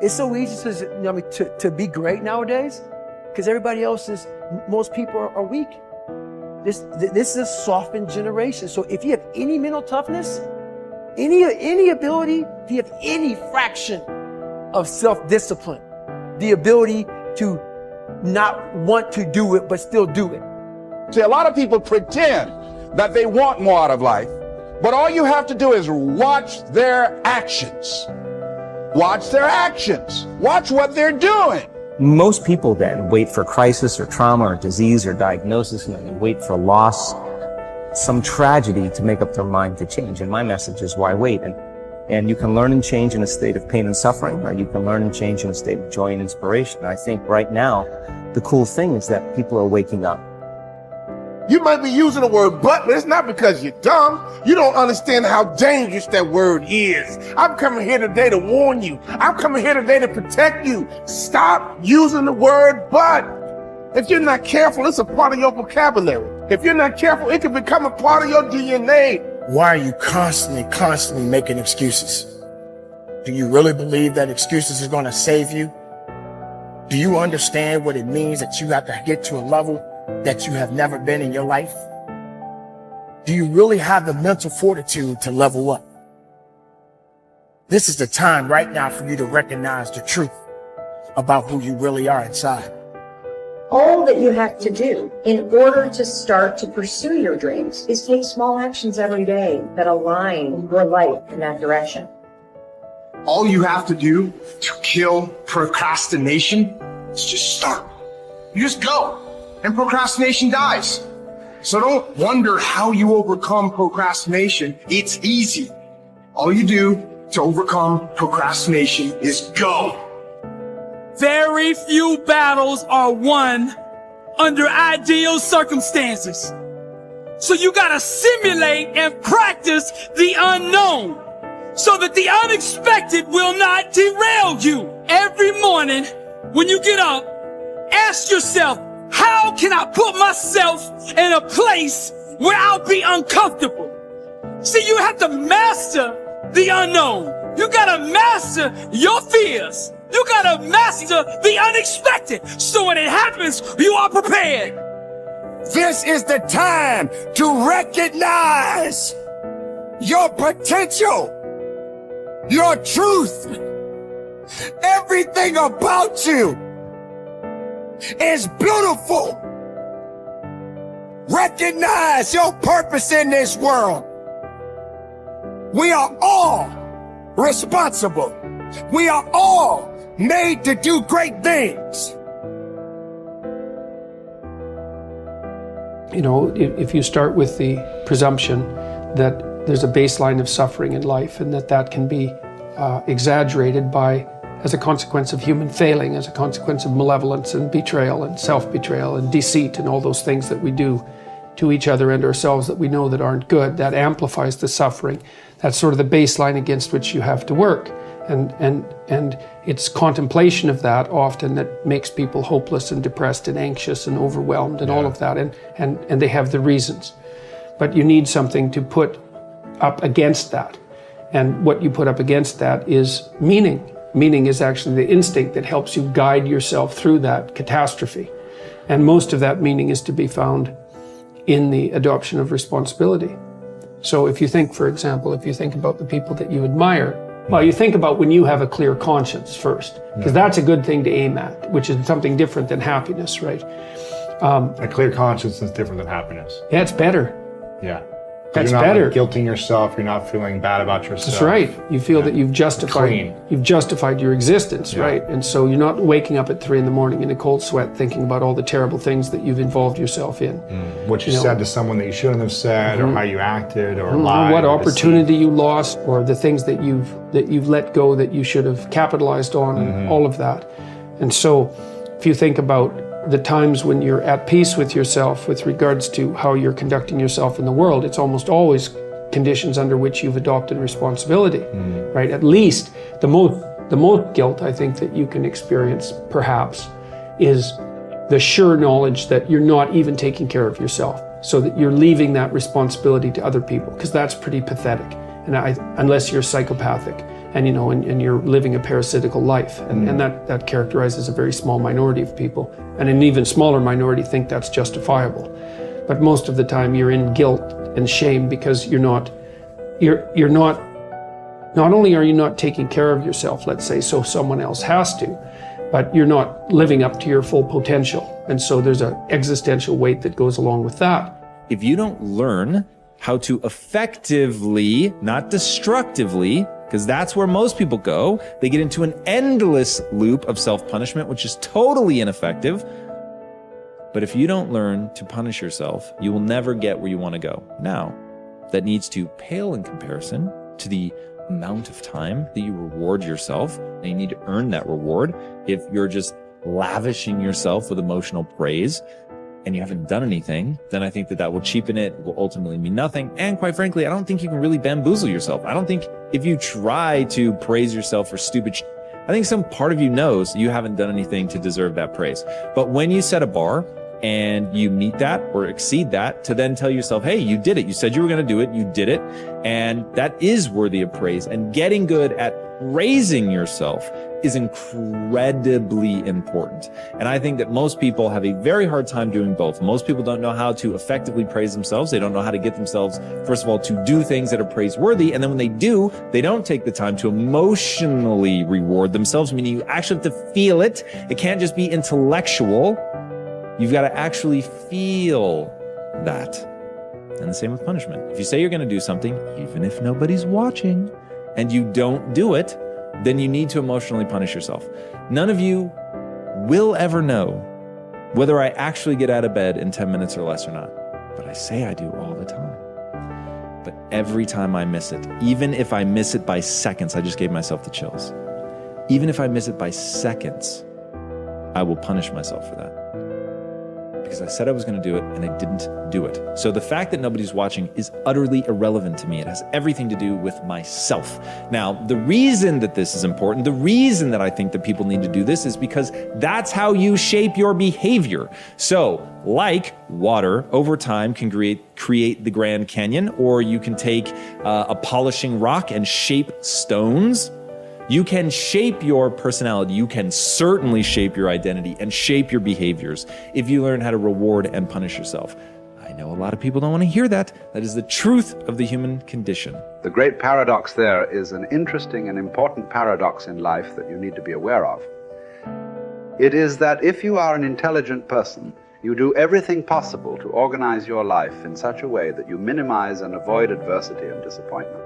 It's so easy to be great nowadays because most people are weak. This is a softened generation. So if you have any mental toughness, any ability, if you have any fraction of self-discipline, the ability to not want to do it, but still do it. See, a lot of people pretend that they want more out of life, but all you have to do is watch their actions. Watch their actions. Watch what they're doing. Most people then wait for crisis or trauma or disease or diagnosis, and then they wait for loss, some tragedy to make up their mind to change. And my message is, why wait? And you can learn and change in a state of pain and suffering, or you can learn and change in a state of joy and inspiration. And I think right now, the cool thing is that people are waking up. You might be using the word but it's not because you're dumb. You don't understand how dangerous that word is. I'm coming here today to warn you. I'm coming here today to protect you. Stop using the word but. If you're not careful, it's a part of your vocabulary. If you're not careful, it can become a part of your DNA. Why are you constantly making excuses? Do you really believe that excuses are going to save you? Do you understand what it means that you have to get to a level that you have never been in your life? Do you really have the mental fortitude to level up? This is the time right now for you to recognize the truth about who you really are inside. All that you have to do in order to start to pursue your dreams is take small actions every day that align your life in that direction. All you have to do to kill procrastination is just start. You just go, and procrastination dies. So don't wonder how you overcome procrastination. It's easy. All you do to overcome procrastination is go. Very few battles are won under ideal circumstances. So you gotta simulate and practice the unknown so that the unexpected will not derail you. Every morning when you get up, ask yourself, how can I put myself in a place where I'll be uncomfortable? See, you have to master the unknown. You gotta master your fears. You gotta master the unexpected, so when it happens, you are prepared. This is the time to recognize your potential, your truth. Everything about you is beautiful. Recognize your purpose in this world. We are all responsible. We are all made to do great things. You know, if you start with the presumption that there's a baseline of suffering in life and that can be exaggerated as a consequence of human failing, as a consequence of malevolence and betrayal and self-betrayal and deceit and all those things that we do to each other and ourselves that we know that aren't good, that amplifies the suffering. That's sort of the baseline against which you have to work. And it's contemplation of that often that makes people hopeless and depressed and anxious and overwhelmed and all of that, and they have the reasons. But you need something to put up against that. And what you put up against that is meaning. Meaning is actually the instinct that helps you guide yourself through that catastrophe. And most of that meaning is to be found in the adoption of responsibility. So if you think, for example, if you think about the people that you admire, well, you think about when you have a clear conscience first, because that's a good thing to aim at, which is something different than happiness, right? A clear conscience is different than happiness. Yeah, it's better. Yeah. That's you're not better. Like guilting yourself. You're not feeling bad about yourself. That's right. You feel that you've justified your existence, right? And so you're not waking up at 3 a.m. in a cold sweat thinking about all the terrible things that you've involved yourself in. What you said to someone that you shouldn't have said, or how you acted, or lied. What opportunity you lost, or the things that you've let go that you should have capitalized on, and all of that. And so if you think about the times when you're at peace with yourself with regards to how you're conducting yourself in the world, it's almost always conditions under which you've adopted responsibility, right? At least the most guilt I think that you can experience perhaps is the sure knowledge that you're not even taking care of yourself, so that you're leaving that responsibility to other people, because that's pretty pathetic, and unless you're psychopathic. and you're living a parasitical life, and that characterizes a very small minority of people, and an even smaller minority think that's justifiable. But most of the time you're in guilt and shame because not only are you not taking care of yourself, let's say, so someone else has to, but you're not living up to your full potential. And so there's an existential weight that goes along with that. If you don't learn how to effectively, not destructively, because that's where most people go, they get into an endless loop of self-punishment, which is totally ineffective. But if you don't learn to punish yourself, you will never get where you want to go. Now, that needs to pale in comparison to the amount of time that you reward yourself, and you need to earn that reward. If you're just lavishing yourself with emotional praise and you haven't done anything, then I think that will cheapen it, will ultimately mean nothing. And quite frankly, I don't think you can really bamboozle yourself. I don't think if you try to praise yourself for stupid shit, I think some part of you knows you haven't done anything to deserve that praise. But when you set a bar and you meet that or exceed that, to then tell yourself, hey, you did it. You said you were going to do it. You did it. And that is worthy of praise. And getting good at praising yourself is incredibly important. And I think that most people have a very hard time doing both. Most people don't know how to effectively praise themselves. They don't know how to get themselves, first of all, to do things that are praiseworthy. And then when they do, they don't take the time to emotionally reward themselves, meaning you actually have to feel it. It can't just be intellectual. You've got to actually feel that. And the same with punishment. If you say you're going to do something, even if nobody's watching, and you don't do it, then you need to emotionally punish yourself. None of you will ever know whether I actually get out of bed in 10 minutes or less or not. But I say I do all the time. But every time I miss it, even if I miss it by seconds, I just gave myself the chills. Even if I miss it by seconds, I will punish myself for that. Because I said I was going to do it and I didn't do it. So the fact that nobody's watching is utterly irrelevant to me. It has everything to do with myself. Now, the reason that this is important, the reason that I think that people need to do this is because that's how you shape your behavior. So, like water, over time can create the Grand Canyon, or you can take a polishing rock and shape stones. You can shape your personality. You can certainly shape your identity and shape your behaviors if you learn how to reward and punish yourself. I know a lot of people don't want to hear that. That is the truth of the human condition. The great paradox there is an interesting and important paradox in life that you need to be aware of. It is that if you are an intelligent person, you do everything possible to organize your life in such a way that you minimize and avoid adversity and disappointment.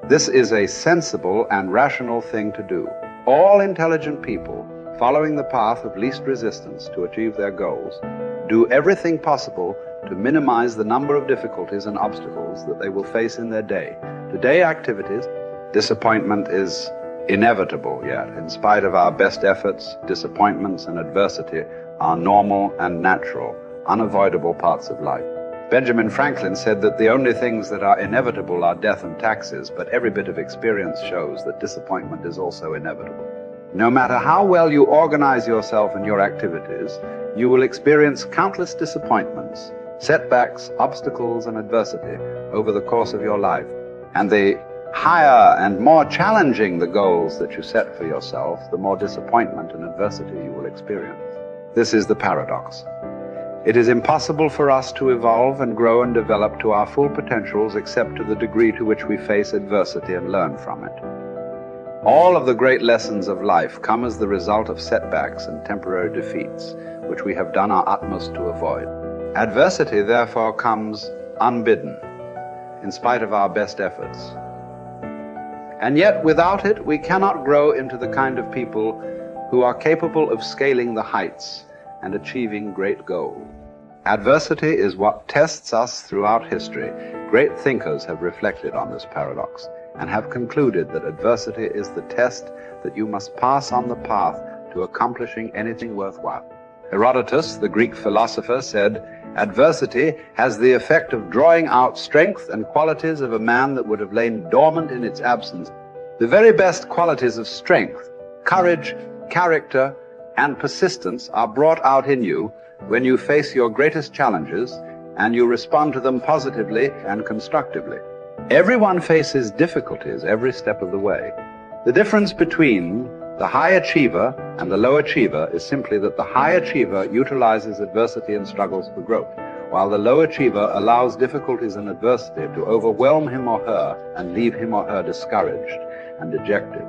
This is a sensible and rational thing to do. All intelligent people, following the path of least resistance to achieve their goals, do everything possible to minimize the number of difficulties and obstacles that they will face in their day. Today activities, disappointment is inevitable, yet in spite of our best efforts, disappointments and adversity are normal and natural, unavoidable parts of life. Benjamin Franklin said that the only things that are inevitable are death and taxes, but every bit of experience shows that disappointment is also inevitable. No matter how well you organize yourself and your activities, you will experience countless disappointments, setbacks, obstacles, and adversity over the course of your life. And the higher and more challenging the goals that you set for yourself, the more disappointment and adversity you will experience. This is the paradox. It is impossible for us to evolve and grow and develop to our full potentials except to the degree to which we face adversity and learn from it. All of the great lessons of life come as the result of setbacks and temporary defeats, which we have done our utmost to avoid. Adversity, therefore, comes unbidden, in spite of our best efforts. And yet, without it, we cannot grow into the kind of people who are capable of scaling the heights and achieving great goals. Adversity is what tests us throughout history. Great thinkers have reflected on this paradox and have concluded that adversity is the test that you must pass on the path to accomplishing anything worthwhile. Herodotus, the Greek philosopher, said, "Adversity has the effect of drawing out strength and qualities of a man that would have lain dormant in its absence." The very best qualities of strength, courage, character, and persistence are brought out in you when you face your greatest challenges and you respond to them positively and constructively. Everyone faces difficulties every step of the way. The difference between the high achiever and the low achiever is simply that the high achiever utilizes adversity and struggles for growth, while the low achiever allows difficulties and adversity to overwhelm him or her and leave him or her discouraged and dejected.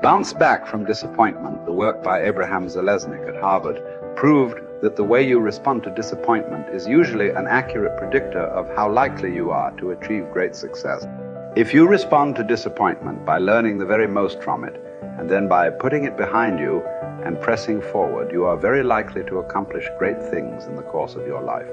Bounce Back from Disappointment, the work by Abraham Zeleznik at Harvard, proved that the way you respond to disappointment is usually an accurate predictor of how likely you are to achieve great success. If you respond to disappointment by learning the very most from it, and then by putting it behind you and pressing forward, you are very likely to accomplish great things in the course of your life.